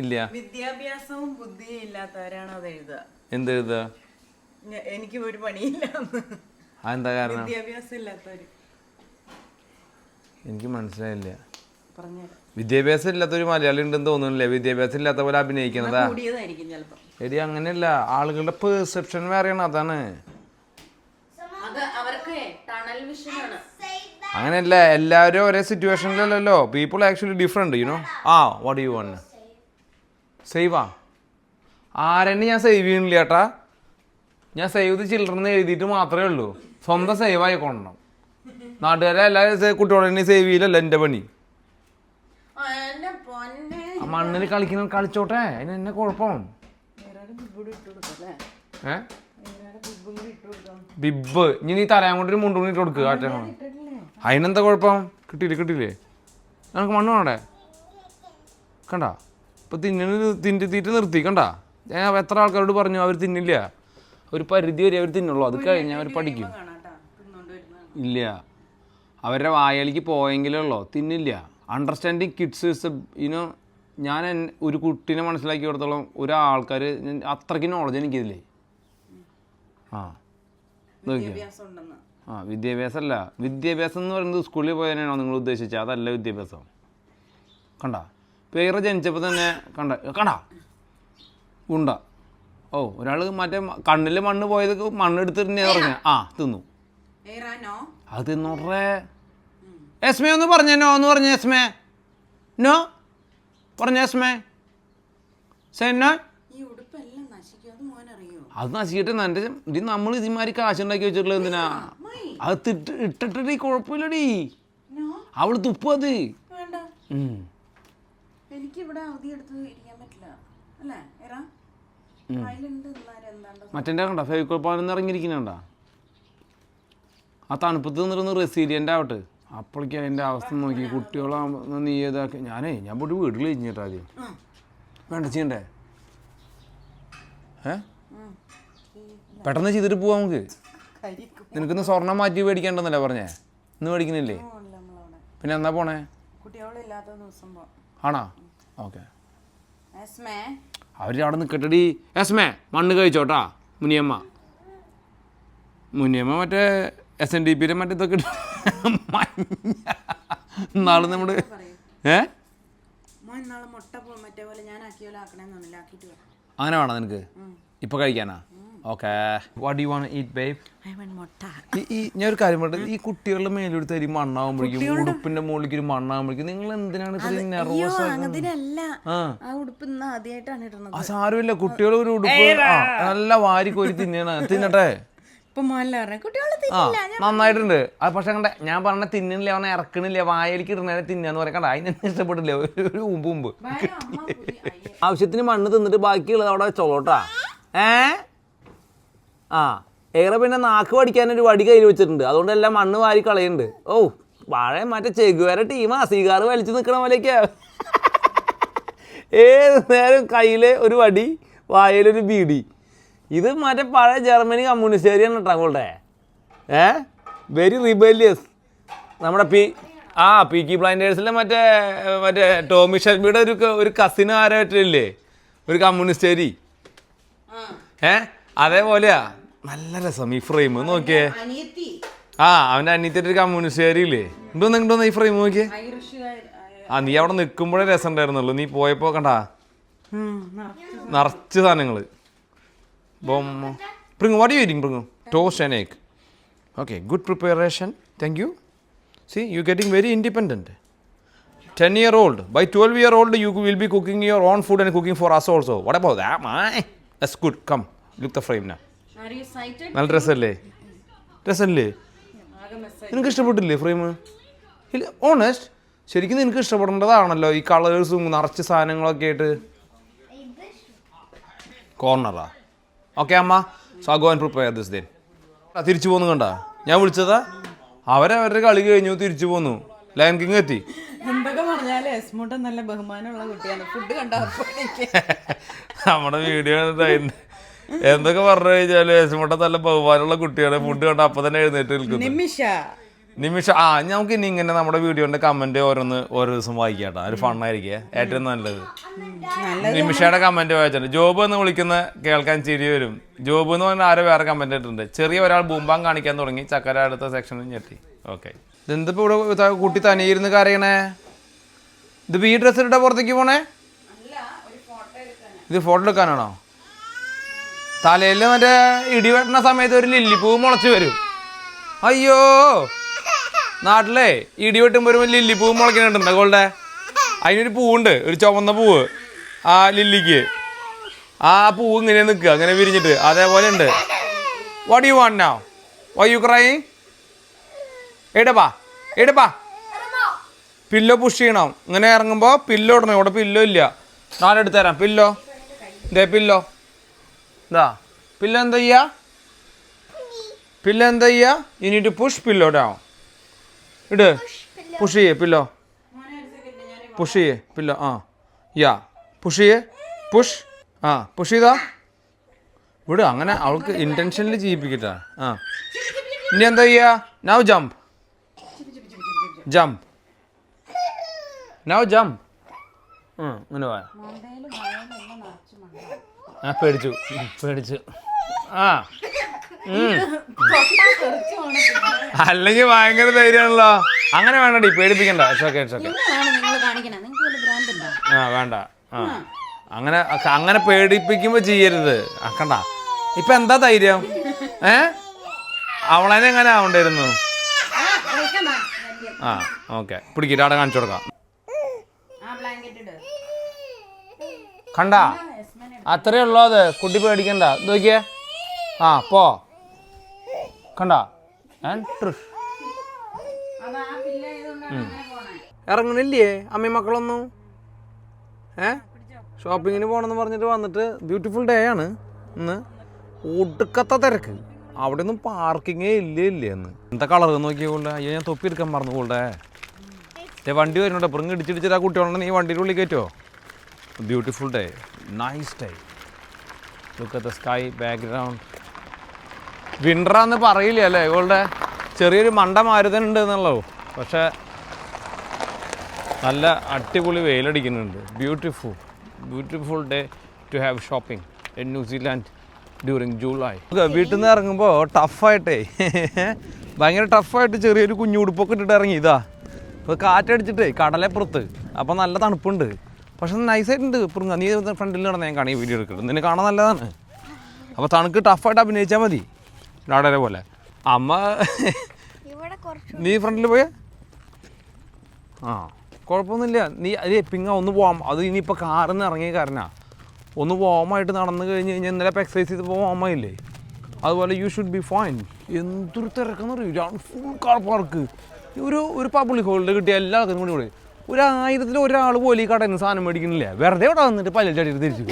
ഇല്ല. വിദ്യാഭ്യാസവും ബുദ്ധിയും ഇല്ലാത്തവരാണ് അത് എഴുതുക. എന്ത് എഴുതുക? എനിക്ക് ഒരു പണിയില്ല. അതെന്താ കാരണം? വിദ്യാഭ്യാസം ഇല്ലാത്തവര്. എനിക്ക് മനസ്സിലായില്ല. പറഞ്ഞുതരാം. വിദ്യാഭ്യാസം ഇല്ലാത്തൊരു മലയാളി ഉണ്ടെന്ന് തോന്നുന്നില്ലേ? വിദ്യാഭ്യാസം ഇല്ലാത്ത പോലെ അഭിനയിക്കുന്നതാ. കൂടിയതായിരിക്കും ചിലപ്പോ. എടി അങ്ങനെയല്ല, ആളുകളുടെ പെർസെപ്ഷൻ വേറെയാണ്. അതാണ്. അങ്ങനെയല്ല, എല്ലാവരും ഒരേ സിറ്റുവേഷനിലല്ലോ. People actually different, you know. What you want? സേവാ? ആരെന്നെ ഞാൻ സേവ് ചെയ്യണില്ല ചേട്ടാ. ഞാൻ സേവ് ദി ചിൽഡ്രൻ എഴുതിയിട്ട് മാത്രമേ ഉള്ളൂ. സ്വന്തം സേവ് ആയിക്കൊള്ളണം. നാട്ടുകാരെ എല്ലാവരും കുട്ടികളെ സേവ് ചെയ്യില്ലല്ലോ എൻ്റെ പണി. മണ്ണിൽ കളിച്ചോട്ടെ, അതിന് എന്നെ കുഴപ്പം. ബിബ് ഇനി നീ തലയാൻ കൊണ്ടൊരു മുണ്ടൂണി ഇട്ട് കൊടുക്കുക. അതിനെന്താ കുഴപ്പം? കിട്ടിയില്ലേ? നമുക്ക് മണ്ണ് വേണ്ടേ? കണ്ട ഇപ്പൊ തീറ്റ നിർത്തി. കണ്ട ഞാൻ എത്ര ആൾക്കാരോട് പറഞ്ഞു, അവർ തിന്നില്ല. ഒരു പരിധി വരെ അവർ തിന്നുള്ളൂ, അത് കഴിഞ്ഞാൽ അവർ പഠിക്കും. ഇല്ല, അവരുടെ വായലിക്ക് പോയെങ്കിലുള്ളൂ, തിന്നില്ല. Understanding kids is you know. ഞാൻ ഒരു കുട്ടീനെ മനസ്സിലാക്കി കൊടുത്തോളം ഒരാൾക്കാർ അത്രയ്ക്ക് നോളജ് എനിക്കിതില്ലേ. വിദ്യാഭ്യാസം അല്ല. വിദ്യാഭ്യാസം എന്ന് പറയുന്നത് സ്കൂളിൽ പോയതിനാണോ നിങ്ങൾ ഉദ്ദേശിച്ചത്? അതല്ല വിദ്യാഭ്യാസം. കണ്ട പേര് ജനിച്ചപ്പോൾ തന്നെ കണ്ട ഉണ്ട. ഒരാൾ മറ്റേ കണ്ണിൽ മണ്ണ് പോയത് മണ്ണെടുത്തിട്ട് പറഞ്ഞ തിന്നു. അത് തിന്നോട്ടെ. എസ്മേ ഒന്ന് പറഞ്ഞേ, നോ എന്ന് പറഞ്ഞ എസ്മേ. നോ പറഞ്ഞ എസ്മേ. സെന്നോ അത് നശിക്കട്ടെ. എൻ്റെ നമ്മൾ ഇതിമാതിരി കാശുണ്ടാക്കി വെച്ചിട്ടുള്ളത് എന്തിനാ? അത് ഇട്ടിട്ടടി കുഴപ്പമില്ലടി. അവള് തുപ്പു അത്. മറ്റേ കണ്ട ഫെവിക്കോൾ ഇറങ്ങിയിരിക്കുന്നുണ്ട. ആ തണുപ്പത്ത് നിന്നിരുന്ന് റെസീലിയൻ്റ് ആവട്ടെ. അപ്പോഴേക്കും അതിൻ്റെ അവസ്ഥ നോക്കി കുട്ടികളാകുമ്പോൾ നീ ഏതാക്കി. ഞാൻ പോയിട്ട് വീട്ടിൽ കഴിഞ്ഞിട്ടാ ആദ്യം. വേണ്ട ചെയ്യണ്ടേ? പെട്ടെന്ന് ചെയ്തിട്ട് പോവാം നമുക്ക്. നിനക്കിന്ന് സ്വർണം മാറ്റി മേടിക്കേണ്ടെന്നല്ലേ പറഞ്ഞേ? ഇന്ന് മേടിക്കുന്നില്ലേ? പിന്നെ എന്നാ പോണേ? ആണോ? ഓക്കെ. അവർ അവിടെ നിൽക്കട്ടടി. എസ്മേ മണ്ണ് കഴിച്ചോട്ടാ. മുനിയമ്മ മറ്റേ SNDP മറ്റേ ഇതൊക്കെ നാളെ നമ്മുടെ അങ്ങനെ വേണം നിനക്ക് ഇപ്പൊ കഴിക്കാനാ? Okay. What you want eat babe? ഞാൻ ഒരു കാര്യം പറഞ്ഞത്, ഈ കുട്ടികളുടെ മേലെടുത്ത് ഒരു മണ്ണാകുമ്പോഴേക്കും, ഉടുപ്പിന്റെ മുകളിലേക്ക് ഒരു മണ്ണാകുമ്പോഴേക്കും നിങ്ങൾ എന്തിനാണ് ഇത്രയും നെർവസ്? സാരമില്ല, കുട്ടികൾ ഒരു ഉടുപ്പ് നല്ല വാരി കോരി തിന്നട്ടെ. ഇപ്പൊ മോഹൻലാൽ പറഞ്ഞു കുട്ടികളെ ആ നന്നായിട്ടുണ്ട് അത് പക്ഷെ കണ്ടേ ഞാൻ പറഞ്ഞ തിന്നില്ല അവനെ ഇറക്കണില്ല വായലിക്ക് ഇടുന്നതിനെ തിന്നാന്ന് പറയാൻ കണ്ട അതിനെന്നെ ഇഷ്ടപ്പെട്ടില്ല ഒരു മുമ്പ് ആവശ്യത്തിന് മണ്ണ് തിന്നിട്ട് ബാക്കിയുള്ളത് അവിടെ വെച്ചോളൂട്ടാ ആ ഏറെ പിന്നെ നാക്ക് പഠിക്കാനൊരു വടി കയ്യിൽ വെച്ചിട്ടുണ്ട് അതുകൊണ്ട് എല്ലാം മണ്ണ് വാരി കളയുന്നുണ്ട് ഓ വാഴ മറ്റേ ചെകുവേര ടീമാ സീഗാർ വലിച്ചു നിൽക്കണ പോലെയൊക്കെയാ ഏത് നേരം കയ്യിൽ ഒരു വടി വായയിലൊരു ബീഡി ഇത് മറ്റേ പഴയ ജർമ്മനി കമ്മ്യൂണിസ്റ്റുകാരിയാണ് കേട്ടോ അങ്ങോട്ടെ വെരി റിബേലിയസ് നമ്മുടെ പീക്കി ബ്ലൈൻഡേഴ്സിലെ മറ്റേ ടോമി ഷെൽബിയുടെ ഒരു കസിന് ആരായിട്ടില്ലേ ഒരു കമ്മ്യൂണിസ്റ്റുകാരി അതേപോലെയാ നല്ല രസം ഈ ഫ്രെയിം നോക്കിയേ അവൻ്റെ അനിയത്തിൻ്റെ ഒരു കമ്മ്യൂണിസ്റ്റുകാരി ഇല്ലേ ഉണ്ടോന്ന് ഈ ഫ്രെയിം നോക്കിയേ നീ അവിടെ നിൽക്കുമ്പോഴേ രസം ഉണ്ടായിരുന്നുള്ളൂ നീ പോയപ്പോൾ കണ്ടാ നിറച്ച് സാധനങ്ങൾ Bring what are you eating, Bringu? Toast and egg. Okay, good preparation. Thank you. See, you're getting very independent. 10-year-old. By 12-year-old, you will be cooking your own food and cooking for us also. What about that, man? That's good. Come, look the frame now. Are you excited? നല്ല ഡ്രസ്സല്ലേ ഡ്രസ്സല്ലേ നിനക്ക് ഇഷ്ടപ്പെട്ടില്ലേ frame ഇല്ല honest ശരിക്കും നിനക്ക് ഇഷ്ടപ്പെടേണ്ടതാണല്ലോ ഈ കളേഴ്സും നിറച്ച് സാധനങ്ങളൊക്കെ ആയിട്ട് കോർണറാ ഓക്കെ അമ്മ so go and prepare this then തിരിച്ചു പോന്നു കണ്ട ഞാൻ വിളിച്ചതാ അവരവരുടെ കളി കഴിഞ്ഞു തിരിച്ചു പോന്നു ലയൺ കിങ് എത്തി എന്തൊക്കെ പറഞ്ഞാലേ എസ്മൂട്ടൻ നല്ല ബഹുമാനമുള്ള കുട്ടിയാണ് ഫുഡ് കണ്ട നമ്മുടെ വീഡിയോ എന്തൊക്കെ പറഞ്ഞു കഴിഞ്ഞാല് എസ്മൂട്ടൻ നല്ല ബഹുമാനമുള്ള കുട്ടിയാണ് ഫുഡ് കണ്ട അപ്പൊ തന്നെ എഴുന്നേറ്റ് നിൽക്കുന്നു നിമിഷ നമുക്ക് ഇനി ഇങ്ങനെ നമ്മുടെ വീഡിയോന്റെ കമന്റ് ഓരോ ദിവസം വായിക്കാട്ടോ ഒരു ഫണ്ണായിരിക്കേ ഏറ്റവും നല്ലത് നിമിഷയുടെ കമന്റ് വായിച്ചിട്ടുണ്ട് ജോബ് എന്ന് വിളിക്കുന്ന കേൾക്കാൻ ചിരി വരും ജോബ് എന്ന് പറഞ്ഞാൽ ആരോ വേറെ കമന്റ് ഇട്ടിട്ടുണ്ട് ചെറിയ ഒരാൾ ബൂമ്പാം കാണിക്കാൻ തുടങ്ങി ചക്കര അടുത്ത സെക്ഷനിൽ ഞെട്ടി ഓക്കെ ഇതെന്തിപ്പോ ഇവിടെ കുട്ടി തനിയിരുന്ന് കരയണേ ഇത് ഈ ഡ്രസ്സ് ഇട്ട പുറത്തേക്ക് പോണേ ഇത് ഫോട്ടോ എടുക്കാനാണോ തലയിൽ മറ്റേ ഇടി വെട്ടുന്ന സമയത്ത് ഒരു ലില്ലിപ്പൂ മുളച്ച് വരും അയ്യോ നാട്ടിലെ ഇടി വെട്ടുമ്പോൾ ഒരു ലില്ലിപ്പൂ മുളയ്ക്കുന്നുണ്ട് ഗോൾഡെ അതിനൊരു പൂവുണ്ട് ഒരു ചുവന്ന പൂവ് ആ ലില്ലിക്ക് ആ പൂവ് ഇങ്ങനെ നിൽക്കുക അങ്ങനെ വിരിഞ്ഞിട്ട് അതേപോലെ ഉണ്ട് what you want now why you crying എടപ്പാ പില്ലോ പുഷ് ചെയ്യണം ഇങ്ങനെ ഇറങ്ങുമ്പോൾ പില്ലോ ഇടണം ഇവിടെ പില്ലോ ഇല്ല നാലെടുത്ത് തരാം പില്ലോ പില്ലോ ഇതാ പില്ലോ എന്താ ചെയ്യുക you need to push pillow down ഇട് പുഷ് ചെയ്യേ പില്ലോ പുഷ് ചെയ്യേ പില്ലോ പുഷ് ചെയ്യേ പുഷ് ചെയ്താ വിട് അങ്ങനെ അവൾക്ക് ഇന്റൻഷനിൽ ചെയ്യിപ്പിക്കട്ടാ ഇനി എന്താ ചെയ്യാ നൗ ജമ്പ് അങ്ങനെ പോയാ പേടിച്ചു അല്ലെങ്കിൽ ഭയങ്കര ധൈര്യമാണല്ലോ അങ്ങനെ വേണ്ടടി പേടിപ്പിക്കണ്ട വേണ്ട അങ്ങനെ പേടിപ്പിക്കുമ്പോ ചെയ്യരുത് കണ്ട ഇപ്പൊ എന്താ ധൈര്യം അവളനെ എങ്ങനെ ആവണ്ടായിരുന്നു ഓക്കെ പിടിക്കിട്ട് അവിടെ കാണിച്ചു കൊടുക്കാം കണ്ട അത്രേ ഉള്ളൂ അത് കുട്ടി പേടിക്കണ്ട ഇത് നോക്കിയേ പോ കണ്ട ഇറങ്ങണില്ലേ അമ്മയും മക്കളൊന്നും ഷോപ്പിങ്ങിന് പോകണമെന്ന് പറഞ്ഞിട്ട് വന്നിട്ട് ബ്യൂട്ടിഫുൾ ഡേ ആണ് ഇന്ന് ഒടുക്കത്തെ തിരക്ക് അവിടെ ഒന്നും പാർക്കിങ്ങേ ഇല്ലേ എന്ന് എന്താ കളർ നോക്കിയോളെ അയ്യോ ഞാൻ തൊപ്പി എടുക്കാൻ മറന്നുകൊള്ളേ വണ്ടി വരുന്നുണ്ട് എപ്പോഴും ഇടിച്ചിടിച്ചിട്ട് ആ കുട്ടികളുടെ നീ വണ്ടിയുടെ ഉള്ളിൽ കയറ്റുമോ beautiful day nice day look at the sky background വിൻ്ററാന്ന് പറയില്ല അല്ലേ ഇവളുടെ ചെറിയൊരു മണ്ട മാരുതനുണ്ട് എന്നുള്ളൂ പക്ഷേ നല്ല അടിപൊളി വെയിലടിക്കുന്നുണ്ട് beautiful day to have shopping in New Zealand during July വീട്ടിൽ നിന്ന് ഇറങ്ങുമ്പോൾ ടഫായിട്ടേ ഭയങ്കര ടഫായിട്ട് ചെറിയൊരു കുഞ്ഞു ഉടുപ്പൊക്കെ ഇട്ടിട്ട് ഇറങ്ങി ഇതാ ഇപ്പോൾ കാറ്റടിച്ചിട്ടേ കടലപ്പുറത്ത് അപ്പോൾ നല്ല തണുപ്പുണ്ട് പക്ഷെ നൈസായിട്ടുണ്ട് ഇപ്പം നീ ഫ്രണ്ടിൽ നടന്ന് ഞാൻ കാണി വീഡിയോ എടുക്കുന്നത് നിന്നെ കാണാൻ നല്ലതാണ് അപ്പോൾ തണുക്ക് ടഫായിട്ട് അഭിനയിച്ചാൽ മതി നാടരെ പോലെ അമ്മ നീ ഫ്രണ്ടിൽ പോയേ കുഴപ്പമൊന്നുമില്ല നീ അത് പിങ്ങ ഒന്ന് പോവാം അത് ഇനിയിപ്പോൾ കാറിൽ നിന്ന് ഇറങ്ങിയ കാരനാ ഒന്ന് വോമായിട്ട് നടന്നു കഴിഞ്ഞ് കഴിഞ്ഞാൽ ഇന്നലെ ഇപ്പോൾ എക്സസൈസ് ചെയ്തപ്പോൾ വോമായില്ലേ അതുപോലെ യു ഷുഡ് ബി ഫൈൻ. എന്തൊരു തിരക്കെന്ന് പറയും, ഫുൾ കാർ പാർക്ക്. ഒരു പബ്ലിക് ഹോളിൽ കിട്ടിയ എല്ലാ ആൾക്കാരും കൂടി കൂടി 1000-ൽ ഒരാൾ പോലും ഈ കടയിൽ നിന്ന് സാധനം മേടിക്കണില്ല. വെറുതെ ഇവിടെ വന്നിട്ട് പല്ലിൽ ചടിയിട്ട് തിരിച്ചു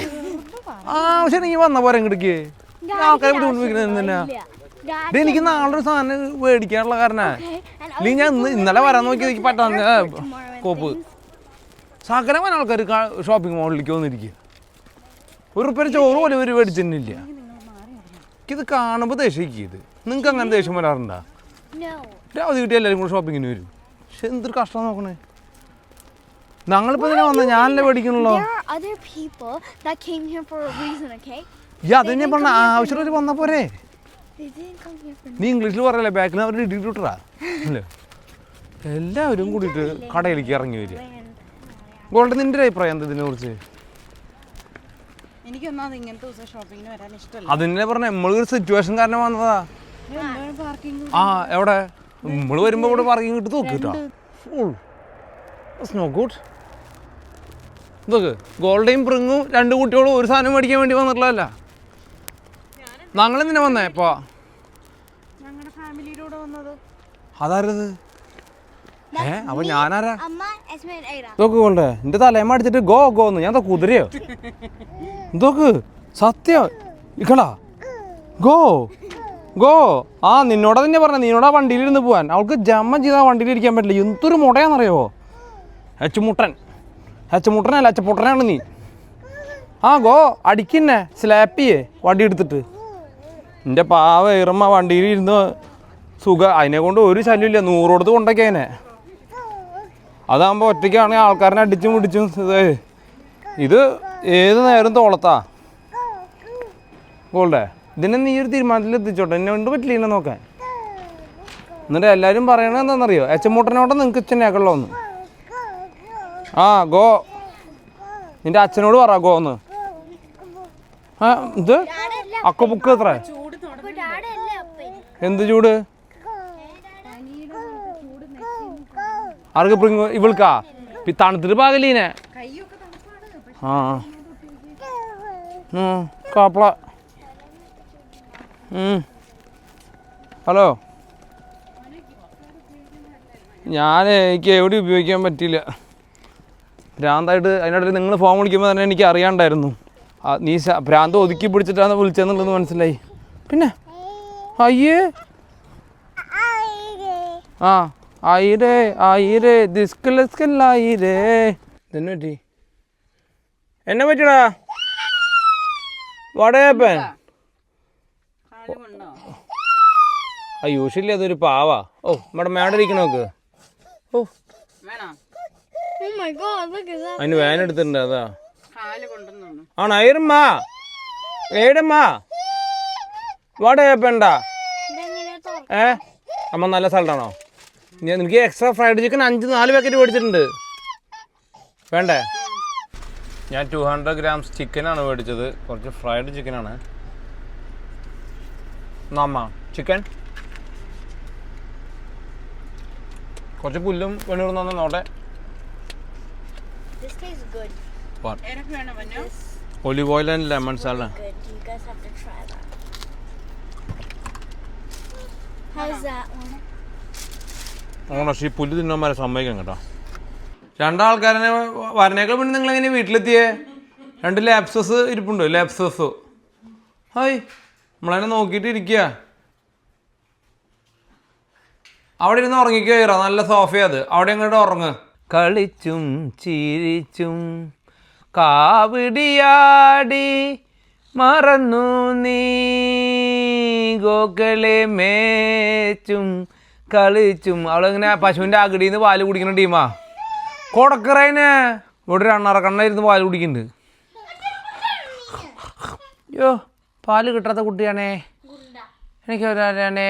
ആവശ്യം നീ വന്ന പോരെ ഇങ്ങോട്ടേക്ക് ആൾക്കാരെ ബുദ്ധിമുട്ടിക്കുന്നത് തന്നെ. ഇത് എനിക്ക് നാളെ ഒരു സാധനം മേടിക്കാനുള്ള കാരണമാണ്. ഇല്ലെങ്കിൽ ഞാൻ ഇന്നലെ വരാൻ നോക്കി എനിക്ക് പറ്റാൻ കോപ്പ് സകലമായ ആൾക്കാർ ഷോപ്പിംഗ് മോളിലേക്ക് വന്നിരിക്കുക. ഒരു റുപ്യ ചോറ് പോലും ഒരു മേടിച്ചിട്ടില്ല. എനിക്കിത് കാണുമ്പോൾ ദേഷ്യക്കിയത്. നിങ്ങൾക്ക് അങ്ങനെ ദേഷ്യം വരാറുണ്ടോ? രാവിലെ കിട്ടിയ എല്ലാവരും കൂടെ ഷോപ്പിങ്ങിന് വരും. പക്ഷെ എന്തൊരു കഷ്ടം നോക്കണേ. ഞങ്ങളിപ്പോൾ ഇതിനെ വന്ന ഞാനല്ലേ മേടിക്കണല്ലോ. അതന്നെ പറഞ്ഞ ആവശ്യമുള്ളവർ വന്നാൽ പോരെ. നീ ഇംഗ്ലീഷിൽ പറയല്ലേ, ബാക്കിൽ അവർ ഇട്ടിട്ടാ അല്ലേ. എല്ലാവരും കൂടിയിട്ട് കടയിലേക്ക് ഇറങ്ങി വരിക. ഗോൾഡ്, നിന്റെ അഭിപ്രായം എന്താ ഇതിനെ കുറിച്ച്? എനിക്കൊന്നാമത് ഇങ്ങനത്തെ ദിവസം ഷോപ്പിങ്ങിന് വരാൻ ഇഷ്ടമല്ല. അതിനെ പറഞ്ഞ നമ്മളൊരു സിറ്റുവേഷൻ കാരണം വന്നതാ. ആ എവിടെ നമ്മൾ വരുമ്പോൾ ഇവിടെ പാർക്കിംഗ് ഇട്ട് നോക്കിട്ടോ. No good. ഇതൊക്കെ ഗോൾഡയും പ്രിങ്ങും 2 കുട്ടികളും ഒരു സാധനം മേടിക്കാൻ വേണ്ടി വന്നിട്ടുള്ളതല്ല. ഞങ്ങളെന്തിനാ വന്നേ ഇപ്പൊ? ഞങ്ങളുടെ ഫാമിലിയിലൂടെ വന്നത്. അതാരത്? അപ്പൊ ഞാനാരാ? ഇതൊക്കെ ഗോൾഡേ എന്റെ തലയമ്മ അടിച്ചിട്ട് ഗോ ഗോന്ന് ഞാൻ കുതിരയോ? ഇതൊക്കെ സത്യം ഇക്കടാ ഗോ ഗോ. ആ നിന്നോടാ തന്നെ പറഞ്ഞ, നിന്നോടാ വണ്ടിയിലിരുന്ന് പോവാൻ. അവൾക്ക് ജമ്മം ചെയ്താൽ വണ്ടിയിൽ ഇരിക്കാൻ പറ്റില്ല. എന്തൊരു മുടയാന്നറിയോ? ഹെച്ചുമുട്ടനല്ല ഹെച്ചപ്പൊട്ടനാണ് നീ. ആ ഗോ അടിക്കുന്നേ സ്ലാപ്പിയേ വണ്ടി എടുത്തിട്ട്. എൻ്റെ പാവ ഇറമ്മ വണ്ടിയിൽ ഇരുന്ന് സുഖം. അതിനെ കൊണ്ട് ഒരു ശല്യമില്ല. 100 കൊടുത്ത് കൊണ്ടൊക്കെ അതിനെ. അതാകുമ്പോൾ ഒറ്റയ്ക്കാണെങ്കിൽ ആൾക്കാരനെ അടിച്ചും പിടിച്ചും. ഇത് ഏത് നേരം തോളത്താ ഗോൾഡേ. ഇതിനെ നീ ഒരു തീരുമാനത്തിൽ എത്തിച്ചോട്ടെ. എന്നെ കൊണ്ട് പറ്റില്ല നോക്കാൻ. എന്നിട്ട് എല്ലാവരും പറയണത് എന്താണെന്നറിയോ? എച്ചമൂട്ടനോടെ നിങ്ങൾക്ക് ഇച്ചനെയാക്കള്ളോന്ന്. ആ ഗോ. നിന്റെ അച്ഛനോട് പറ ഗോന്ന്. ഇത് അക്ക ബുക്ക് എത്ര? എന്ത് ചൂട്? ആർക്ക് പ്രിങ്? ഇവൾക്കാ തണുത്തിട്ട് പാകലീനെ. ആ കാപ്പള. ഹലോ, എനിക്ക് എവിടെ ഉപയോഗിക്കാൻ പറ്റിയില്ല. ഭ്രാന്തായിട്ട് അതിനിടയിൽ നിങ്ങൾ ഫോൺ വിളിക്കുമ്പോൾ തന്നെ എനിക്ക് അറിയാണ്ടായിരുന്നു. നീ ഭ്രാന്ത് ഒതുക്കി പിടിച്ചിട്ടാണ് വിളിച്ചതെന്നുള്ളത് മനസ്സിലായി. പിന്നെ അയ്യേ ആ ആയിരേ ആയിരേ ദിസ്കലസ്കല്ലായിരേ. ഇതെന്നെ പറ്റി? എന്നെ പറ്റിടാ വടയപ്പൻ. യൂഷ്വലി അതൊരു പാവാ. ഓ നമ്മുടെ മേടെ ഇരിക്കണ നോക്ക്. ഓ അതിന് വാൻ എടുത്തിട്ടുണ്ട്. അതാ ആണോ? അയറുമ്മാ ഏടമ്മാ വടയപ്പണ്ടാ. അമ്മ നല്ല സ്ഥലത്താണോ? നിനക്ക് എക്സ്ട്രാ ഫ്രൈഡ് ചിക്കൻ 4 പാക്കറ്റ് മേടിച്ചിട്ടുണ്ട്. വേണ്ടേ? ഞാൻ 200 grams ചിക്കനാണ് മേടിച്ചത്. കുറച്ച് ഫ്രൈഡ് ചിക്കനാണ്. നമ്മ ചിക്കൻ കുറച്ച് പുല്ലും വെണ്ണൂറും തന്നെ നോട്ടെ. Olive oil and lemon salad. പക്ഷേ ഈ പുല്ല് തിന്നാൻ സമ്മതിക്കാം കേട്ടോ. 2 ആൾക്കാരെ വരണേക്കാൾ പിന്നെ നിങ്ങളെങ്ങനെ വീട്ടിലെത്തിയേ? 2 ലാപ്സസ് ഇരിപ്പുണ്ടോ? ലാപ്സസോ? ഹായ്, നമ്മളതിനെ നോക്കിയിട്ട് ഇരിക്കുക. അവിടെ ഇരുന്ന് ഉറങ്ങിക്കോ. നല്ല സോഫയാ അത്. അവിടെ ഇങ്ങോട്ട് ഉറങ്ങ്. കളിച്ചും ചിരിച്ചും കാവിടിയാടി മറന്നു നീ ഗോക്കളെ മേച്ചും കളിച്ചും. അവളിങ്ങനെ പശുവിൻ്റെ അകടിയിൽ നിന്ന് പാല് കുടിക്കുന്ന ടീമാ. കൊടക്കറേനെ ഇവിടെ 1.5 കണ്ണ ഇരുന്ന് പാല് കുടിക്കുന്നുണ്ട്. അയ്യോ പാല് കിട്ടാത്ത കുട്ടിയാണേ. എനിക്ക് ഒരാളാണേ.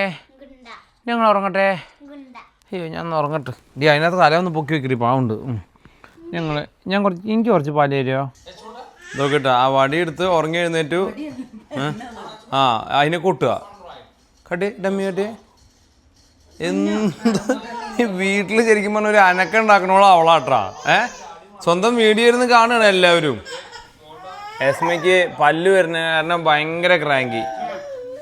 ഞങ്ങൾ ഉറങ്ങട്ടെ. അയ്യോ ഞാൻ ഉറങ്ങട്ടെ. അതിനകത്ത് തല ഒന്ന് പൊക്കി വെക്കരി പാവുണ്ട്. എനിക്ക് കുറച്ച് പാല് തരുമോ? നോക്കട്ടെ. ആ വടി എടുത്ത് ഉറങ്ങി എഴുന്നേറ്റു. ആ അതിനെ കൊട്ടുക. കട്ടി ഡമ്മി കട്ടി. എന്താ വീട്ടിൽ ശരിക്കും പറഞ്ഞ ഒരു അനക്കം ഉണ്ടാക്കണോളൂ അവളാട്ടാ. സ്വന്തം വീഡിയോ ഇരുന്ന് കാണുകയാണ് എല്ലാവരും. എസ്മയ്ക്ക് പല്ല് വരുന്ന കാരണം ഭയങ്കര ക്രാങ്കി.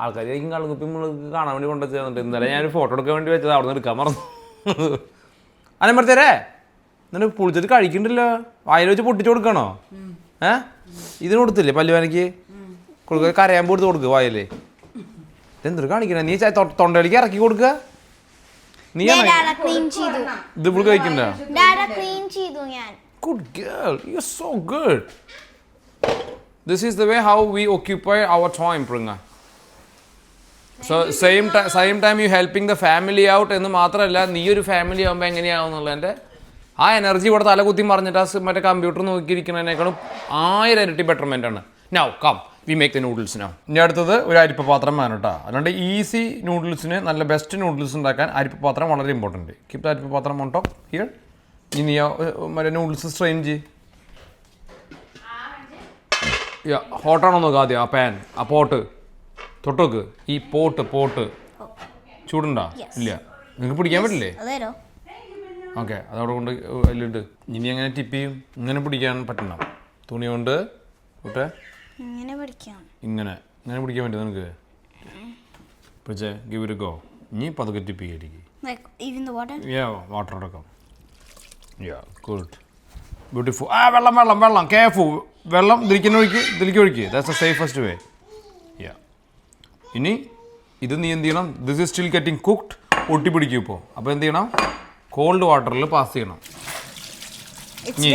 ആൾക്കാർ കഴിക്കും കള്ളുകുപ്പി മുളക് കാണാൻ വേണ്ടി കൊണ്ടു തന്നിട്ട് ഇന്നലെ ഞാൻ ഫോട്ടോ എടുക്കാൻ വേണ്ടി വെച്ചത് അവിടെ നിന്ന് എടുക്കാൻ മറന്നു. അനമ്പറത്തേരേ എന്നിട്ട് പൊളിച്ചിട്ട് കഴിക്കണ്ടല്ലോ, വായിൽ വെച്ച് പൊട്ടിച്ചു കൊടുക്കണോ? ഇതിന് കൊടുത്തില്ലേ പല്ലുവാനയ്ക്ക് കൊടുക്കുക, കരയാൻ കൊടുത്ത് കൊടുക്കുക വായില്. എന്തൊരു കാണിക്കണേ നീ? തൊണ്ടയിലേക്ക് ഇറക്കി കൊടുക്കുക. നീ ഇത് ഇപ്പോൾ കഴിക്കണ്ട. Good girl, you're so good. This is the way how we occupy our time, Pringa. So same time you helping the family out എന്ന് മാത്രമല്ല, നീ ഒരു ഫാമിലി ആകുമ്പോൾ എങ്ങനെയാവുന്നുള്ളതിൻ്റെ ആ എനർജി ഇവിടെ തലകുത്തി മറിഞ്ഞിട്ട് മറ്റേ കമ്പ്യൂട്ടർ നോക്കിയിരിക്കുന്നതിനേക്കാളും 1000 ഇരട്ടി ബെറ്റർമെൻ്റ് ആണ്. Now come we make the noodles now. ഇനി അടുത്തത് ഒരു അരിപ്പപാത്രം വേണം കേട്ടോ. അതുകൊണ്ട് ഈസി നൂഡിൽസിന്, നല്ല ബെസ്റ്റ് നൂഡിൽസ് ഉണ്ടാക്കാൻ അരിപ്പപാത്രം വളരെ ഇമ്പോർട്ടൻറ്റ്. കീപ് ദ അരിപ്പപാത്രം ഓൺ ടോപ്പ് ഹിയർ. ഇനി മറ്റേ നൂഡിൽസ് സ്ട്രെയിൻ ചെയ്യ്. ഹോട്ടാണോ നോക്കുക ആദ്യം ആ പാൻ, ആ പോട്ട് തൊട്ട് നോക്ക്. ഈ പോട്ട് ചൂടുണ്ടോ? ഇല്ല. നിങ്ങൾക്ക് പിടിക്കാൻ പറ്റില്ലേ? ഓക്കെ, അതവിടെ കൊണ്ട് അതിലിട്ട്. ഇനി എങ്ങനെ ടിപ്പ് ചെയ്യും? ഇങ്ങനെ പിടിക്കാൻ പറ്റണം. തുണി കൊണ്ട് കൂട്ടെ ഇങ്ങനെ പിടിക്കാൻ പറ്റും നിനക്ക്? പിടിച്ചേ, ഗിവ് ഇറ്റ് ഗോ. ഇനി പതുക്കെ ടിപ്പ് ചെയ്യായിരിക്കും. വാട്ടർ അടക്കം. Good, beautiful. വെള്ളം കെയർഫുൾ. വെള്ളം ഇതിലേക്ക് ഒഴിക്കുക. That's the safest way. ഇനി ഇത് നീ എന്ത് ചെയ്യണം? This is still getting cooked. ഒട്ടിപ്പിടിക്കും ഇപ്പോൾ. അപ്പോൾ എന്ത് ചെയ്യണം? കോൾഡ് വാട്ടറിൽ പാസ് ചെയ്യണം. ഇനി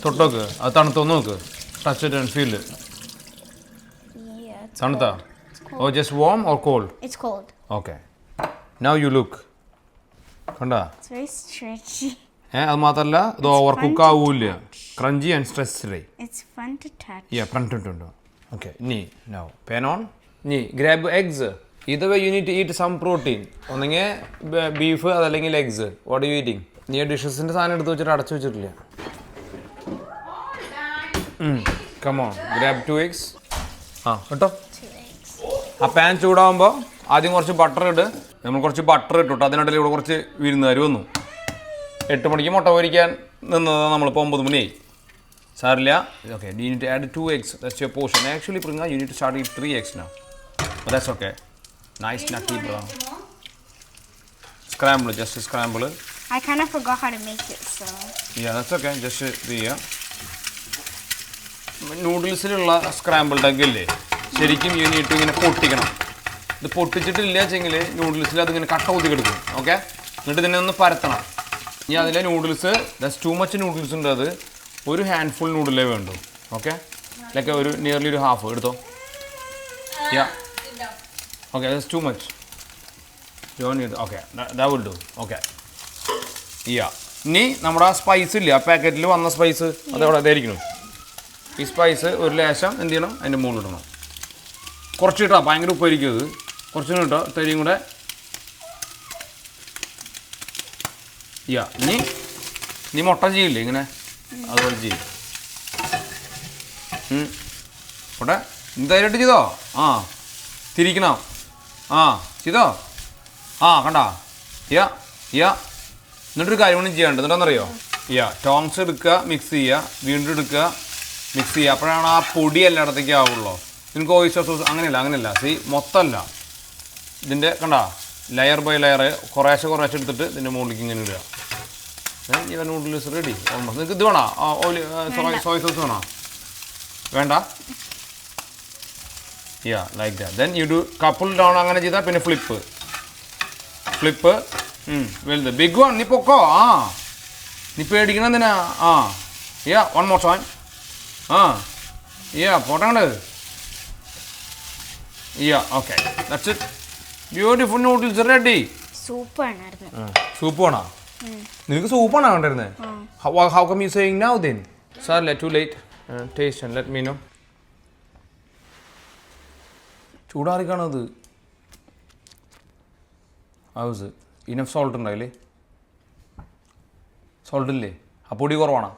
തൊട്ടോക്ക്, അത് തണുത്തൊന്ന് നോക്ക്. Touch it and feel. തണുത്താ? Oh just warm or cold? It's cold. Okay, now you look. കണ്ടാ? It's very stretchy. അത് മാത്രമല്ല, ഇത് ഓവർ കുക്ക് ആവൂല്ല. Crunchy and stressed. It's fun to touch. Friend. Okay, ഇനി നൗ പാൻ ഓൺ. ഇനി grab eggs. Either way you need to eat some protein. ഒന്നെങ്കിൽ beef അതല്ലെങ്കിൽ eggs. What you eating? നീ ഡിഷസിൻ്റെ സാധനം എടുത്ത് വെച്ചിട്ട് അടച്ചു വെച്ചിട്ടില്ല. Come on, grab 2 eggs. കേട്ടോ? ആ പാൻ ചൂടാകുമ്പോൾ ആദ്യം കുറച്ച് ബട്ടർ ഇട്ട്. നമ്മൾ കുറച്ച് ബട്ടർ ഇട്ടു. അതിനിടയിൽ ഇവിടെ കുറച്ച് വിരുന്നുകാർ വന്നു. 8 മണിക്ക് മുട്ട പൊരിക്കാൻ നിന്നത് നമ്മളിപ്പോൾ 9 മണിയായി. സാറില്ല. Okay, you need to add 2 eggs. That's your portion. Actually, Pringa, you need to start eat 3 eggs now. But that's okay. Nice nutty brown. Scramble, just scramble it. I kind of forgot how to make it, so. Yeah, that's okay. Just നൂഡിൽസിലുള്ള scrambled egg ഇല്ലേ, ശരിക്കും U need to ഇങ്ങനെ പൊട്ടിക്കണം. ഇത് പൊട്ടിച്ചിട്ടില്ല വെച്ചെങ്കിൽ നൂഡിൽസിൽ അതിങ്ങനെ കട്ട കുത്തി കിടക്കും. ഓക്കെ, എന്നിട്ട് ഇതിനെ ഒന്ന് പരത്തണം. ഇനി അതിലെ noodles, that's too much noodles ഉണ്ട്. അത് ഒരു ഹാൻഡ്ഫുൾ നൂഡിലേ വേണ്ടു. ഓക്കെ, ലൈക്ക് ഒരു നിയർലി ഒരു ഹാഫ് എടുത്തോ. Okay, that's too much. You don't need. Okay, that will do. Okay. ഇനി നമ്മുടെ ആ സ്പൈസ് ഇല്ല, ആ പാക്കറ്റിൽ വന്ന സ്പൈസ് അതവിടെ അതായിരിക്കണം. ഈ സ്പൈസ് ഒരു ലേശം എന്ത് ചെയ്യണം? അതിൻ്റെ മുകളിൽ ഇടണം. കുറച്ച് ഇട്ടാ, ഭയങ്കര ഉപ്പായിരിക്കും അത്. കുറച്ചും കിട്ടോ, തരിയും കൂടെ. നീ മുട്ട ചെയ്യില്ലേ ഇങ്ങനെ? അതുപോലെ ചെയ്യും. പോട്ടെ, എന്തായാലും ചെയ്തോ? തിരിക്കണം. ചെയ്തോ? കണ്ടാ? എന്നിട്ടൊരു കാര്യം ഒന്നും ചെയ്യാണ്ട്. എന്നിട്ടെന്നറിയോ? ടോങ്സ് എടുക്കുക, മിക്സ് ചെയ്യുക, വീണ്ടും എടുക്കുക, മിക്സ് ചെയ്യുക. അപ്പോഴാണ് ആ പൊടി എല്ലായിടത്തേക്ക് ആവുള്ളൂ. നിങ്ങൾക്ക് ഓയിസ്റ്റർ സോസ് അങ്ങനെയല്ല. മൊത്തമല്ല, ഇതിൻ്റെ കണ്ടാ ലെയർ ബൈ ലെയർ കുറേശ്ശെ എടുത്തിട്ട് ഇതിൻ്റെ മുകളിലേക്ക് ഇങ്ങനെ ഇടുക. Noodles ready almost. നിങ്ങൾക്ക് ഇത് വേണോ? സോയ് സോസ് വേണോ? വേണ്ട? Like that. Then you do couple down. അങ്ങനെ ചെയ്താൽ പിന്നെ ഫ്ലിപ്പ് വലുത് ബിഗ് വൺ. നീ പൊക്കോ. നീ പേടിക്കണം എന്തിനാ? One more time. പോട്ടങ്ങട്. Okay, that's it. Beautiful noodles ready. Soup വേണോ? നിനക്ക് സൂപ്പാണോ വേണ്ടിരുന്നത്? How come you saying now then? Sir too late. Taste and let me know. ചൂടാറിക്കാണത്. ഹൗസ് ഇനഫ് സോൾട്ട് ഉണ്ടായില്ലേ? സോൾട്ട് ഇല്ലേ? ആ പൊടി കുറവാണോ?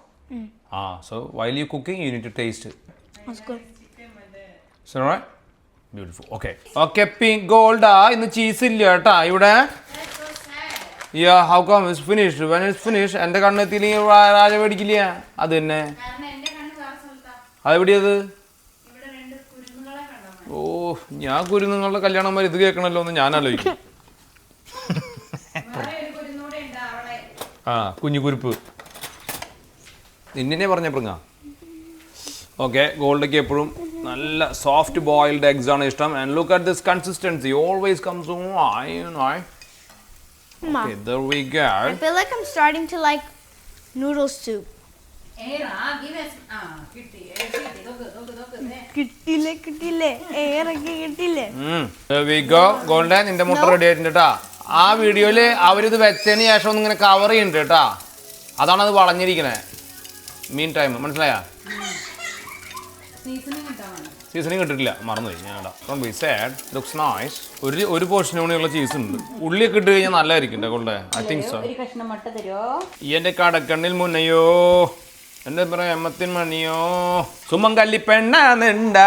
So while you cooking you need to taste. Beautiful. Okay, pink ഗോൾഡാ. ഇന്ന് ചീസ് ഇല്ല കേട്ടാ ഇവിടെ. How come it's finished? When it's finished എൻ്റെ കണ്ണെത്തിയില്ലെങ്കിൽ രാജ മേടിക്കില്ല. അത് തന്നെ. അതെവിടെയത്? ഓ ഞാൻ കുരുന്നുങ്ങളുടെ കല്യാണം വരെ ഇത് കേൾക്കണല്ലോ എന്ന് ഞാൻ ആലോചിക്കും. ആ കുഞ്ഞു കുരുപ്പ് നിന്നെ പറഞ്ഞപ്പോഴാ. ഓക്കെ ഗോൾഡയ്ക്ക് എപ്പോഴും നല്ല സോഫ്റ്റ് ബോയിൽഡ് എഗ്സ് ആണ് ഇഷ്ടം. And look at this consistency always comes Okay, there we go. I feel like I'm starting to like noodle soup. കിട്ടില്ലേ ഏറൊക്കെ കിട്ടില്ലേ. There we go. ഗോൾഡൻ നിന്റെ മുട്ട റെഡി ആയിട്ടുണ്ട് കേട്ടാ. ആ വീഡിയോയില് അവരിത് വെച്ചതിന് ശേഷം ഒന്ന് ഇങ്ങനെ കവർ ചെയ്യുന്നുണ്ട് കേട്ടാ. അതാണ് അത് വളഞ്ഞിരിക്കണേ. മീൻ ടൈം മനസ്സിലായാ? സീസണിങ് കിട്ടിട്ടില്ല, മറന്നുപോയി ഞാൻ. Looks nice. ഒരു പോർഷൻ കൂടിയുള്ള ചീസ് ഉണ്ട്. ഉള്ളിയൊക്കെ ഇട്ട് കഴിഞ്ഞാൽ നല്ലതായിരിക്കും ഗോൾഡേ. I think so. ഈ എൻ്റെ കടക്കണ്ണിൽ മുന്നയോ എൻ്റെ പ്രേമത്തിൻ മണിയോ സുമങ്കല്ലി പെണ്ണുണ്ട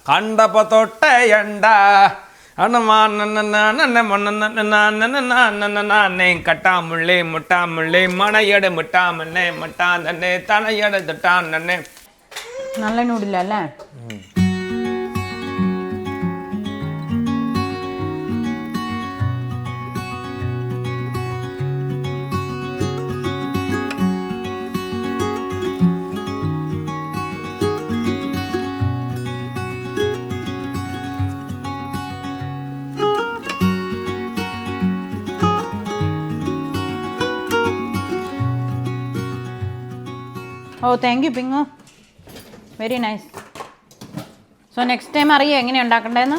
കണ്ടപ്പോ തൊട്ടയണ്ട കട്ടാമുള്ളേ മുട്ടാമുള്ളേ മണയുടെ മുട്ടാമണ്ണേ മുട്ടാൻ തന്നെ തണയുടെ തൊട്ടാൻ തന്നെ. നല്ല നൂഡില്ല അല്ലേ? ഓ താങ്ക് യു പിങ്ങു, very nice. So next time അറിയോ എങ്ങനെ ഉണ്ടാക്കണ്ടേന്ന്?